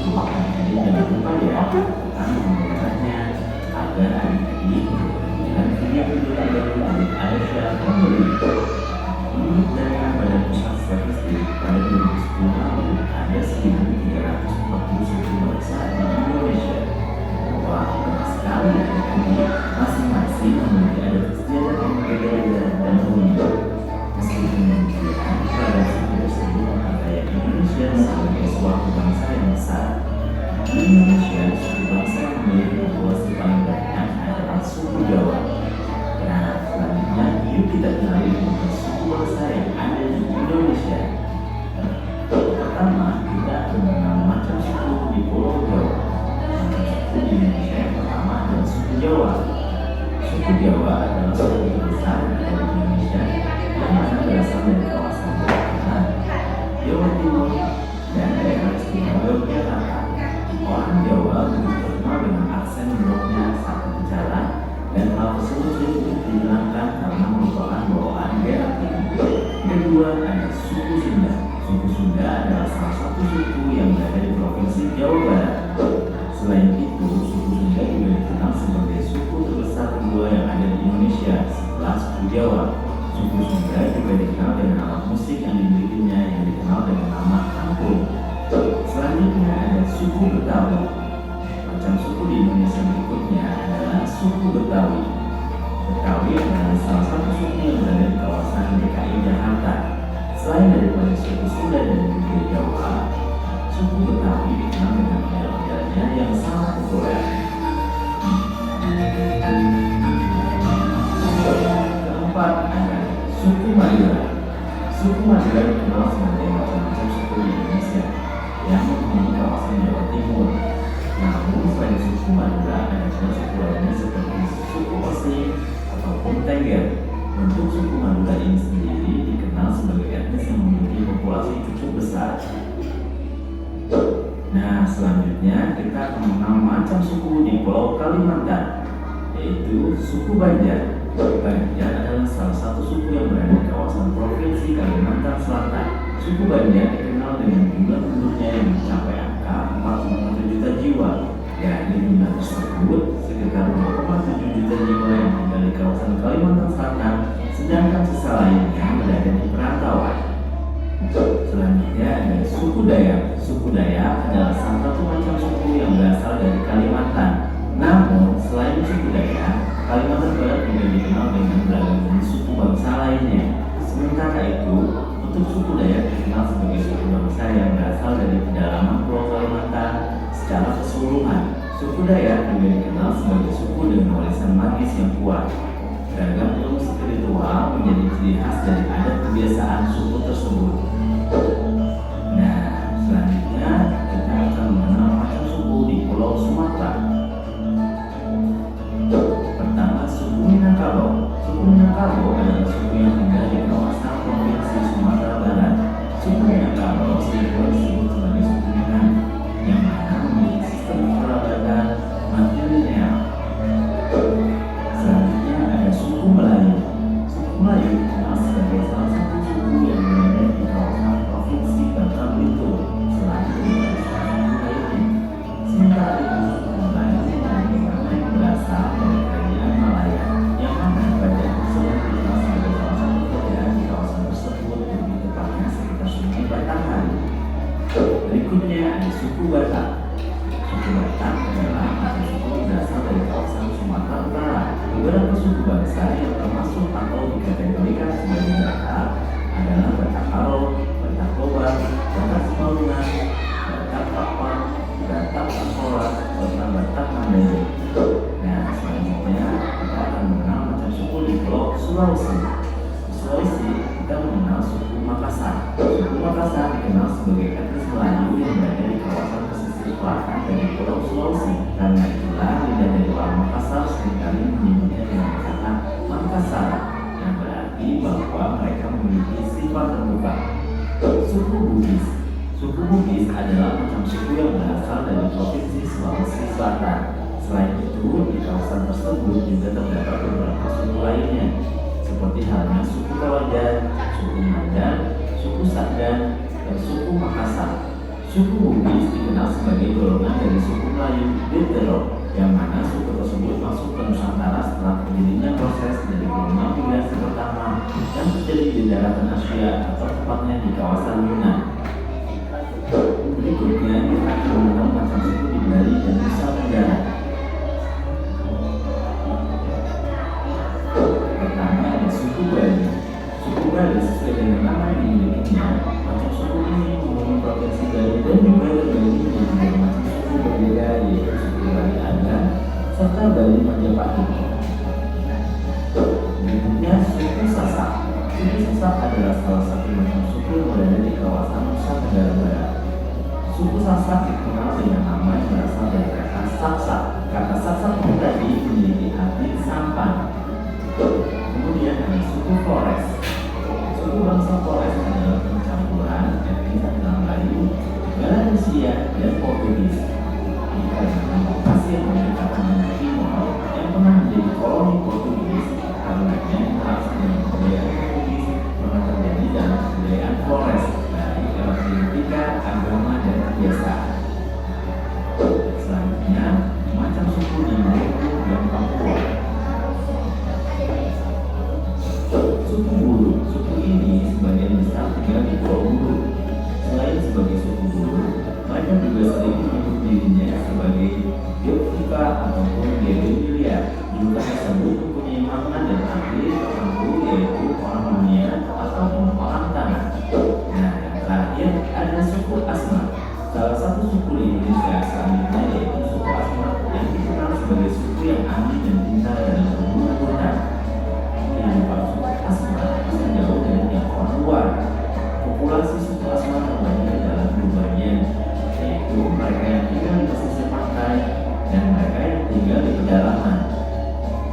Jadi jangan lupa ya, tekan tombol merahnya agar adik-adik dan video-video terbaru dari Aisyah Pembeli. Menurut data Badan Pusat Statistik, pada 2010 lalu ada 1.340 suku bangsa di Indonesia. Wah, banyak sekali adik-adik, masing-masing memiliki adat istiadat yang berbeda dan unik. Meskipun demikian, pada suku tersebut menghargai Indonesia sebagai suatu bangsa yang besar. Di Indonesia, suku bangsa yang memiliki populasi paling banyak adalah suku Jawa. Nah, selanjutnya yuk kita kenali dengan suku bangsa yang ada di Indonesia. Pertama, kita akan mengenal macam suku di Pulau Jawa. Macam suku di Indonesia yang pertama adalah suku Jawa. Suku Jawa adalah suku terbesar di Indonesia yang mana berasal dari kawasan Jawa Tengah, Jawa Timur, dan daerah istimewa Yogyakarta. Orang Jawa terkenal dengan aksen bloknya saat bicara, dan hal tersebut sulit dihilangkan karena merupakan bawaan daerah. Kedua, ada suku Sunda. Suku Sunda adalah salah satu suku yang berada di Provinsi Jawa Barat. Selain itu, suku Sunda juga dikenal sebagai suku terbesar kedua yang ada di Indonesia setelah suku Jawa. Suku Sunda juga dikenal dengan alat musik yang dimilikinya yang dikenal dengan nama angklung. Selanjutnya ada suku Betawi. Macam suku di Indonesia berikutnya adalah suku Betawi. Betawi adalah salah satu suku yang berada di kawasan DKI Jakarta. Selain daripada suku Sunda dan juga Jawa, suku Betawi dikenal dengan model-modelnya yang sangat populer. Keempat ada suku Madura. Suku Madura dikenal sebagai macam-macam suku di Indonesia yang mempunyai kawasan Jawa Timur. Namun selain suku Madura, ada juga suku lainnya seperti suku Osing ataupun Tengger. Bentuk suku Madura ini sendiri dikenal sebagai etnis yang memiliki populasi cukup besar. Nah, selanjutnya kita akan mengenal macam suku di Pulau Kalimantan, yaitu suku Banjar. Banjar adalah salah satu suku yang berada di kawasan Provinsi Kalimantan Selatan. Suku Banjar dikenal dengan jumlah penduduknya yang mencapai angka 4,1 juta jiwa. Dari jumlah tersebut, sekitar 2,7 juta jiwa yang tinggal di kawasan Kalimantan Selatan, sedangkan sisa lainnya berada di perantauan. Selanjutnya ada suku Dayak. Suku Dayak adalah salah satu macam suku yang berasal dari Kalimantan. Namun, selain suku Dayak, Kalimantan Barat juga dikenal dengan beragam jenis suku bangsa lainnya. Sementara itu, untuk suku Dayak dikenal sebagai suku bangsa yang berasal dari pedalaman Pulau Kalimantan secara keseluruhan. Suku Dayak juga dikenal sebagai suku dengan warisan magis yang kuat. Beragam ilmu spiritual menjadi ciri khas dari adat kebiasaan suku tersebut. Nah, selanjutnya kita akan mengenal macam suku di Pulau Sumatera. Pertama, suku Minangkabau. Suku Minangkabau adalah suku yang tinggal di kawasan Provinsi Sumatera Barat. Suku Minangkabau sering disebut sebagai suku Minang, yang mana memiliki sistem perabatan matrilineal. Selanjutnya ada suku Melayu. Suku Melayu dikenal sebagai salah satu suku yang berada di kawasan Provinsi Bangka Belitung. Selanjutnya ada suku lainnya. Sementara itu, suku Melayu memiliki nama yang berasal dari kerajaan Malaya, yang mana kerajaan tersebut dikenal sebagai salah satu kerajaan di kawasan tersebut, lebih tepatnya sekitar Sungai Batanghari. Berikutnya ada suku Batak. Suku Batak adalah macam suku yang berasal dari kawasan Sumatera Utara. Beberapa suku bangsa yang termasuk atau dikategorikan sebagai Batak adalah Batak Karo, Batak Toba, Batak Simalungun, Batak Papan, Batak Angkora, serta Batak Mandailing. Nah, selanjutnya kita akan mengenal macam suku di Pulau Sulawesi. Di Sulawesi kita mengenal suku Makassar. Suku Makassar dikenal sebagai etnis Melayu yang berada di kawasan pesisir selatan dari Pulau Sulawesi. Karena itulah lidah dari orang Makassar seringkali menyebutnya dengan kata Makassar, yang berarti bahwa mereka memiliki sifat terbuka. Suku Bugis. Suku Bugis adalah macam suku yang berasal dari Provinsi Sulawesi Selatan. Selain itu, di kawasan tersebut juga terdapat beberapa suku lainnya, seperti halnya suku Kawajan, suku Mandan, suku Sadan, dan suku Makassar. Suku Bugis dikenal sebagai golongan dari suku Melayu Bitterrock, yang mana suku tersebut masuk ke Nusantara setelah terjadinya proses dari gelombang migrasi pertama yang terjadi di daratan Asia atau tepatnya di kawasan Yunan. Berikutnya kita akan mengenal macam suku di Bali dan Nusa Tenggara. Pertama ada suku Bali. Suku Bali sesuai dengan nama yang dimilikinya, macam suku ini menghuni provinsi Bali dan juga terbagi menjadi dua macam suku berbeda, yaitu suku Bali Agan serta Bali Majapahit. Berikutnya suku Sasak. Suku Sasak adalah salah satu macam suku yang berada di kawasan Nusa Tenggara Barat. Suku Sasak dikenal dengan nama yang berasal dari kata saksak. Kata saksak tadi memiliki arti sampan. Kemudian ada suku Flores. Suku bangsa Flores adalah pencampuran etnis Melayu, Galanesia, dan Portugis. Dikarenakan lokasi yang berdekatan dengan Timor yang pernah menjadi koloni Portugis, karenanya interaksi dengan kebudayaan Portugis pernah terjadi dalam kebudayaan Flores, baik dalam politika, agama, dan kebiasaan. Selanjutnya, macam suku di Maluku dan Papua. Suku Bulu. Suku ini sebagian besar tinggal di Pulau Bulu. Selain sebagai suku Bulu, mereka juga sering menyebut dirinya sebagai Yogyakarta ataupun Geowilia. Juga disebut mempunyai makna dan arti tertentu, yaitu orang dunia ataupun orang tanah. Nah, yang terakhir ada suku Asmat. Salah satu suku di Indonesia selanjutnya yaitu suku Asmat yang dikenal sebagai suku yang aneh dan pintar dalam berhubungan. Kehidupan suku Asmat masih jauh dari jangkauan luar. Populasi suku Asmat terbagi dalam dua bagian, yaitu mereka yang tinggal di pesisir pantai dan mereka yang tinggal di pedalaman.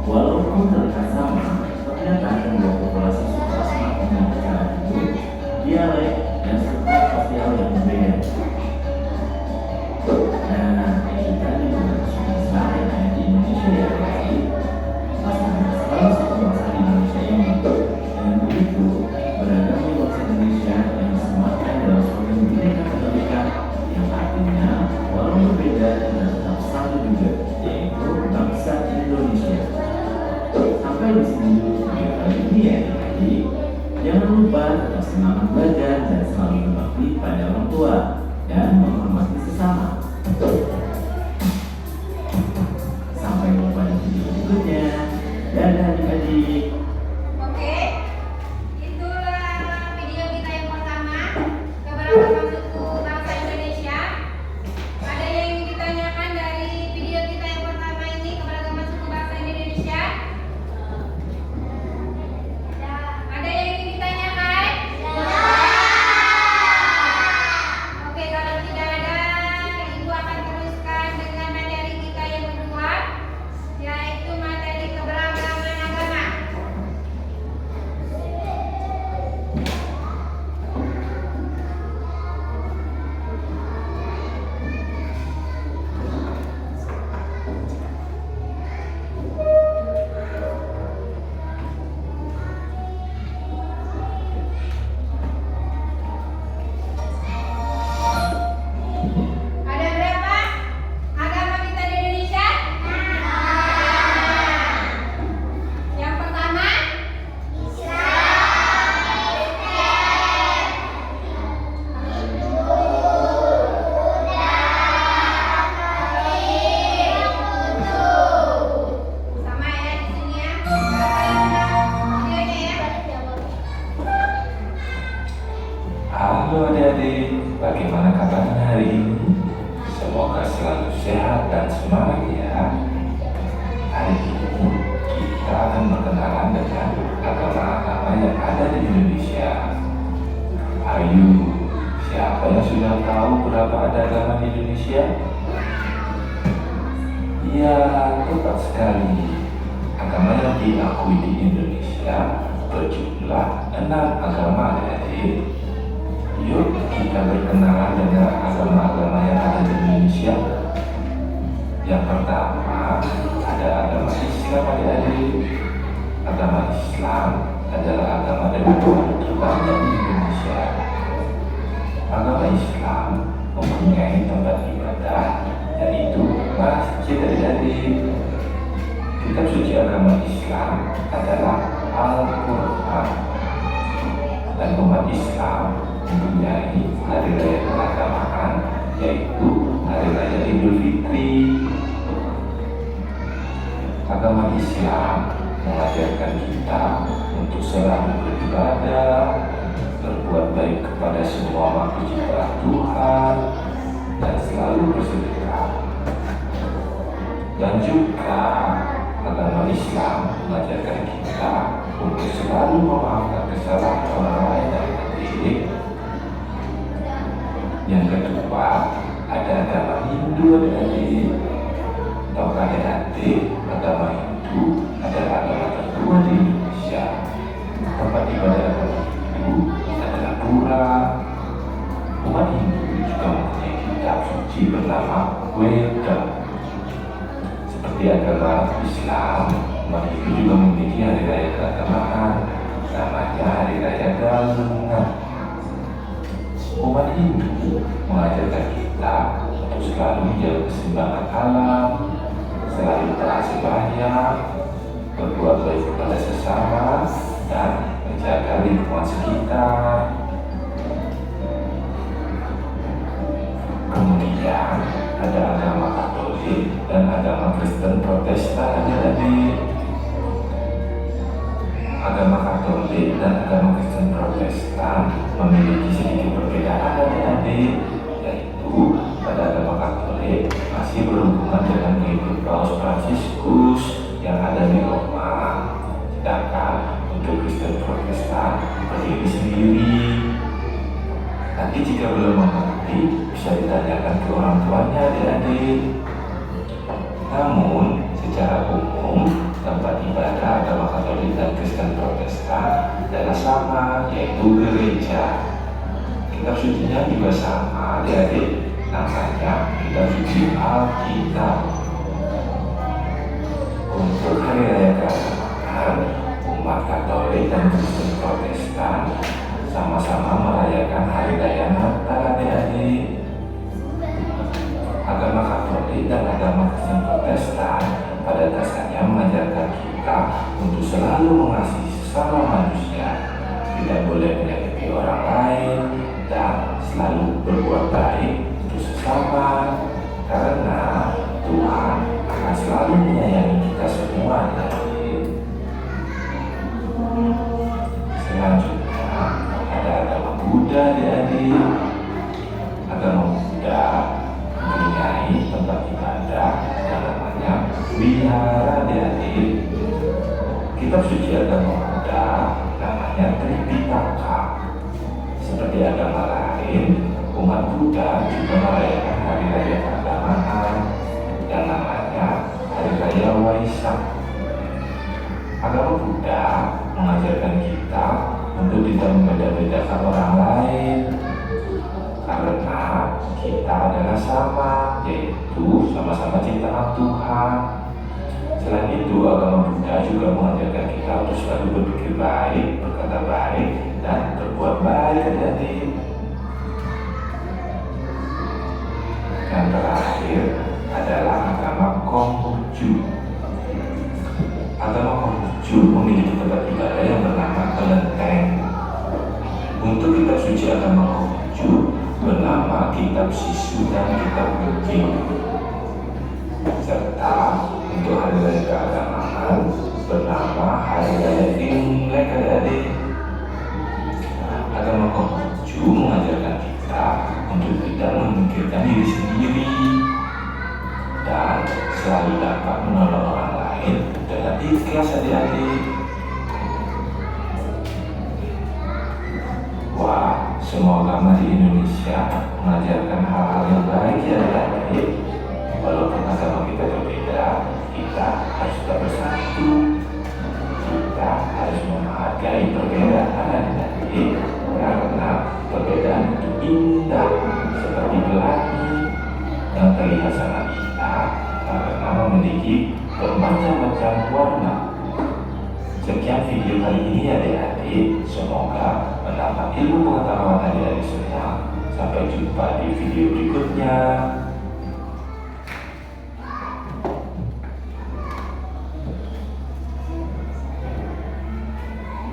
Walaupun terlihat sama, ternyata kedua populasi suku Asmat memiliki cara hidup, dialek, dan struktur sosial yang berbeda. Nah, itu tadi bukan suku Islam yang ada di Indonesia ya, berarti masing-masing suku bangsa di Indonesia ini. Dengan begitu, beragamnya bangsa Indonesia yang disematkan dalam slogan Bhinneka Tunggal Ika, yang artinya walau berbeda dan tetap satu juga, yaitu bangsa Indonesia. Sampai di sini dulu video kali ini ya. Jadi jangan lupa tetap semangat belajar dan selalu berbakti pada orang tua dan menghormati sesama. Sampai jumpa di video berikutnya. Dadah adik-adik. Oke, itulah video kita yang pertama, keberagaman suku bangsa Indonesia. Ada yang ingin ditanyakan dari video kita yang pertama ini, keberagaman suku bangsa Indonesia? Ada yang ingin ditanyakan? Oke, kalau tidak ada, Ibu akan teruskan dengan materi kita yang kedua, yaitu materi keberagaman agama. Ada berapa agama kita di Indonesia? Yang pertama, sama ya di sini ya. Videonya ya. Halo adik-adik, bagaimana kabarnya hari ini? Semoga selalu sehat dan semangat ya. Hari ini kita akan berkenalan dengan agama-agama yang ada di Indonesia. Ayo, siapa yang sudah tahu berapa ada agama di Indonesia? Ya, tepat sekali. Agama yang diakui di Indonesia berjumlah 6 agama adik-adik. Yuk kita berkenalan dengan agama-agama yang ada di Indonesia. Yang pertama ada agama Islam adik-adik. Agama Islam adalah agama dari Tuhan terbanyak di Indonesia. Agama Islam mempunyai tempat ibadah, yaitu masjid adik-adik. Kitab suci agama Islam adalah Al-Quran, dan umat Islam mempunyai hari raya keagamaan, yaitu hari raya Idul Fitri. Agama Islam mengajarkan kita untuk selalu beribadah, berbuat baik kepada semua makhluk ciptaan Tuhan, dan selalu bersedekah. Dan juga agama Islam mengajarkan kita untuk selalu memaafkan kesalahan orang lain dan adik. Yang kedua, ada agama Hindu adik-adik. Tahukah adik-adik, agama Hindu adalah agama tertua di Indonesia. Tempat ibadah agama Hindu adalah pura. Umat Hindu juga mempunyai kitab suci bernama Weda. Seperti agama Islam, umat Hindu juga memiliki hari raya keagamaan, namanya Hari Raya Galungan. Umat Hindu mengajarkan kita untuk selalu menjaga keseimbangan alam, selalu taat sembahyang, berbuat baik kepada sesama, dan menjaga lingkungan sekitar. Kemudian ada agama Katolik dan agama Kristen Protestan adik-adik. Agama Katolik dan agama Kristen Protestan memiliki sedikit perbedaan adik-adik, yaitu pada agama Katolik masih berhubungan dengan pengikut Paus Fransiskus yang ada di Roma, sedangkan untuk Kristen Protestan berdiri sendiri. Nanti jika belum mengerti, bisa ditanyakan ke orang tuanya adik-adik. Namun, secara umum, tempat ibadah agama Katolik dan Kristen Protestan adalah sama, yaitu gereja. Kitab sucinya juga sama adik-adik, namanya Kitab Suci Alkitab. Untuk hari raya keagamaan, umat Katolik dan Kristen Protestan sama-sama merayakan hari raya Natal adik-adik. Agama Katolik dan agama Kristen Protestan pada dasarnya mengajarkan kita untuk selalu mengasihi sesama manusia, tidak boleh menyakiti orang lain, dan selalu berbuat baik untuk sesama, karena Tuhan akan selalu menyayangi kita semua adik-adik. Selanjutnya ada agama Buddha adik-adik. Agama Buddha mempunyai tempat ibadah yang namanya wihara adik-adik. Kitab suci agama Buddha namanya Tripitaka. Seperti agama lain, umat Buddha juga merayakan hari raya keagamaan yang namanya Hari Raya Waisak. Agama Buddha mengajarkan kita untuk tidak membeda-bedakan orang lain, karena kita adalah sama, yaitu sama-sama ciptaan Tuhan. Selain itu, agama Buddha juga mengajarkan kita untuk selalu berpikir baik, berkata baik, dan berbuat baik adik-adik. Yang terakhir adalah agama Konghucu. Agama Konghucu memiliki tempat ibadah yang bernama Kelenteng. Untuk kitab suci agama Konghucu bernama Kitab Sisu dan Kitab Beking. Serta untuk hari raya keagamaan bernama Hari Raya Imlek adik-adik. Agama Konghucu mengajarkan kita untuk tidak memikirkan diri sendiri dan selalu dapat menolong orang lain dengan ikhlas adik-adik. Wah, semua agama di Indonesia mengajarkan hal-hal yang baik ya adik-adik. Walaupun agama kita berbeda, kita harus tetap bersatu. Kita harus menghargai perbedaan adik-adik, karena perbedaan itu indah, seperti pelangi yang terlihat sangat indah karena memiliki bermacam-macam warna. Sekian video kali ini adik-adik, semoga mendapat ilmu pengetahuan adik-adik semua. Sampai jumpa di video berikutnya.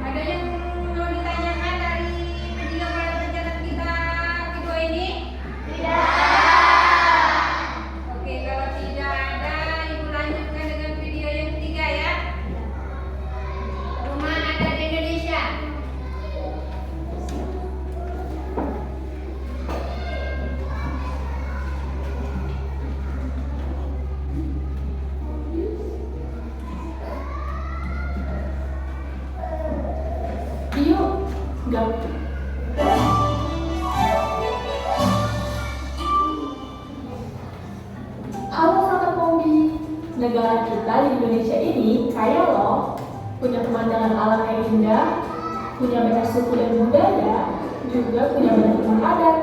Ada yang mau ditanyakan dari video pada pencatat kita kedua ini? Oke, kalau tidak ada, Ibu lanjutkan dengan video yang ketiga ya. Rumah adat Indonesia. Yuk, gak. Halo sahabat Mombi, negara kita di Indonesia ini kaya loh, punya pemandangan alam yang indah, punya banyak suku dan budaya, juga punya banyak rumah adat.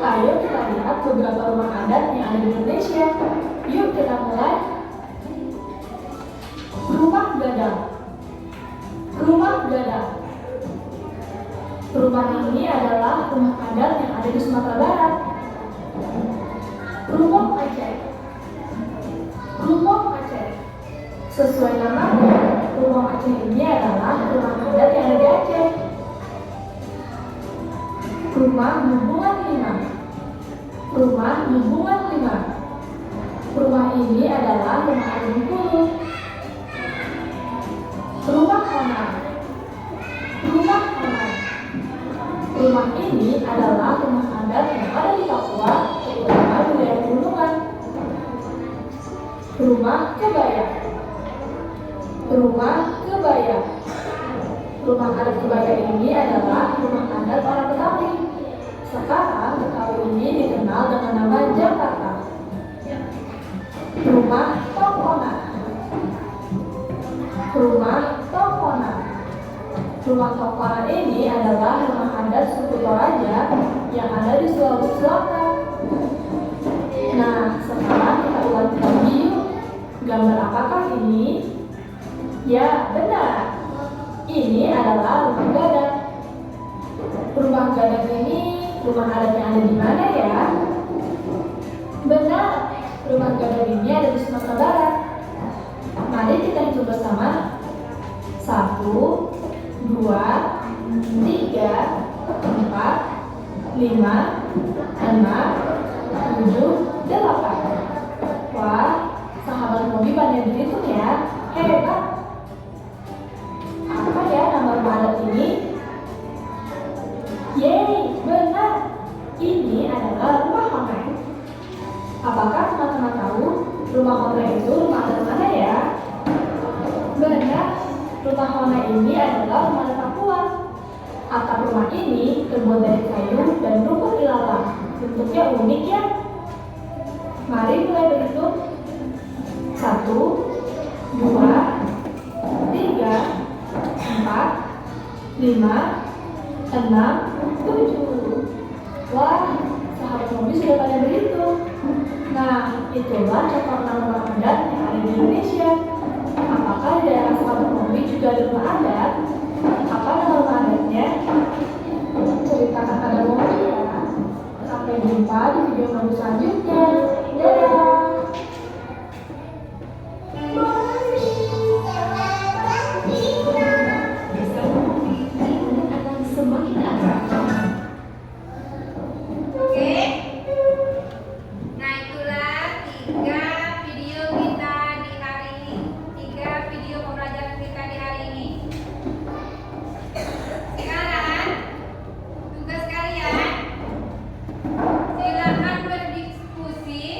Ayo kita lihat beberapa rumah adat yang ada di Indonesia. Yuk kita mulai. Rumah Gadang. Rumah Gadang. Rumah ini adalah rumah adat yang ada di Sumatera Barat. Rumah Aceh. Rumah Aceh. Sesuai namanya, rumah Aceh ini adalah rumah adat yang ada di Aceh. Rumah Hubungan 5. Rumah Hubungan 5. Rumah ini adalah rumah adat Bengkulu. Rumah Honai. Rumah Honai. Rumah ini adalah rumah adat yang ada di Papua, terutama di daerah pegunungan. Rumah Kebaya. Rumah Kebaya. Rumah adat Kebaya ini adalah rumah adat orang Betawi. Sekarang Betawi ini dikenal dengan nama Jakarta. Rumah Tongkona. Rumah Tongkona. Rumah Tongkona ini adalah rumah adat suku Toraja yang ada di Sulawesi Selatan. Nah, sekarang kita ulangi lagi yuk. Gambar apakah ini? Ya, benar. Ini adalah rumah gadang. Rumah gadang ini rumah adat yang ada di mana ya? Benar, rumah gadang ini ada di Sumatera Barat. Mari kita hitung bersama. 1, 2, 3, 4, 5, 6, 7, 8. Wah, sahabat Mombi pandai berhitung ya. Hebat. Apa ya nama rumah adat ini? Yeay, benar. Ini adalah rumah Honai. Apakah teman-teman tahu rumah Honai itu rumah adat mana ya? Benar, rumah Honai ini adalah rumah adat Papua. Atap rumah ini terbuat dari kayu dan rumput ilalang. Bentuknya unik ya. Mari mulai berhitung. 1, 2, 3, 4, 5, 6, 7. Wah, sahabat Mombi sudah pada berhitung. Nah, itulah contoh rumah adat yang ada di Indonesia. Apakah di daerah sahabat Mombi juga ada rumah adat? Apa nama rumah adatnya? Ceritakan pada Mombi ya. Sampai jumpa di video Mombi selanjutnya. Dadah! Oke. Nah, itulah 3 video kita di hari ini. 3 video pembelajaran kita di hari ini. Sekarang tugas kalian silakan berdiskusi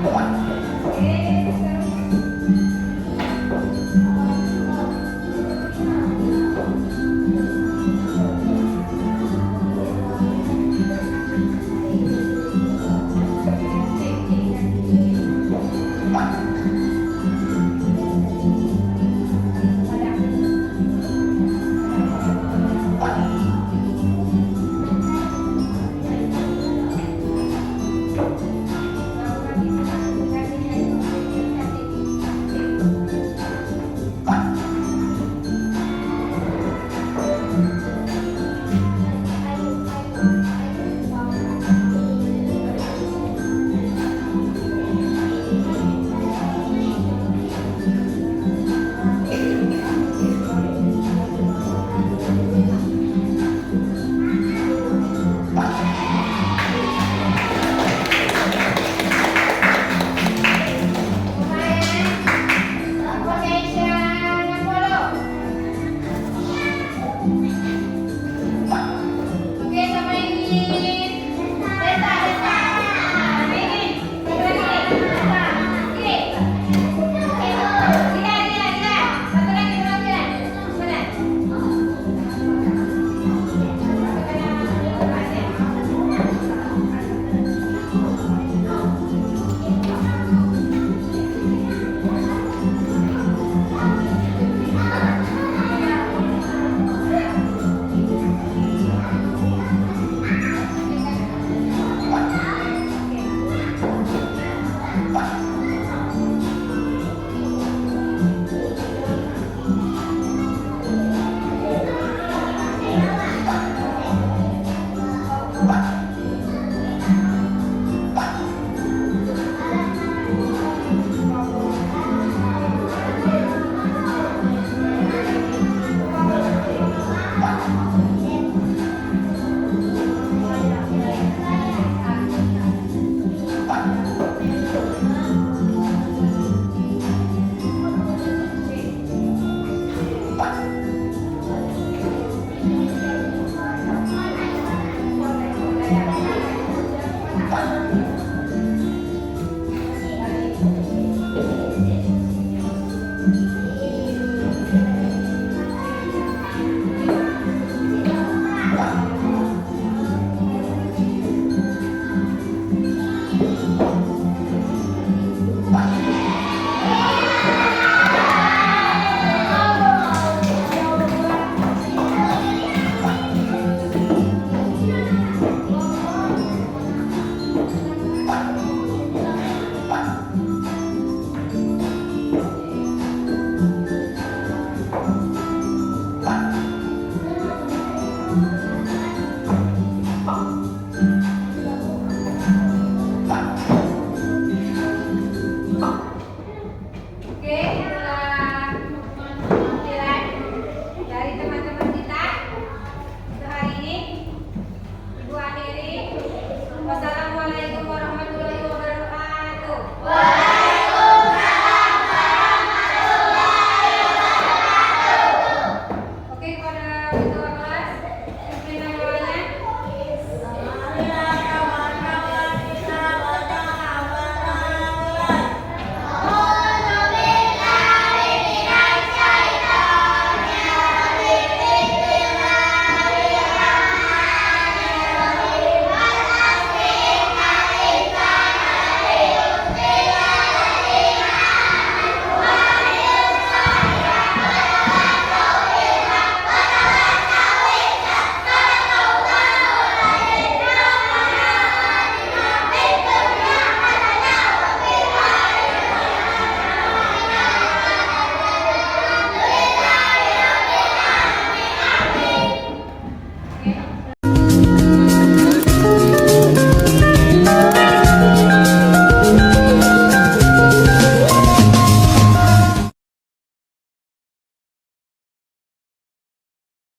Pak.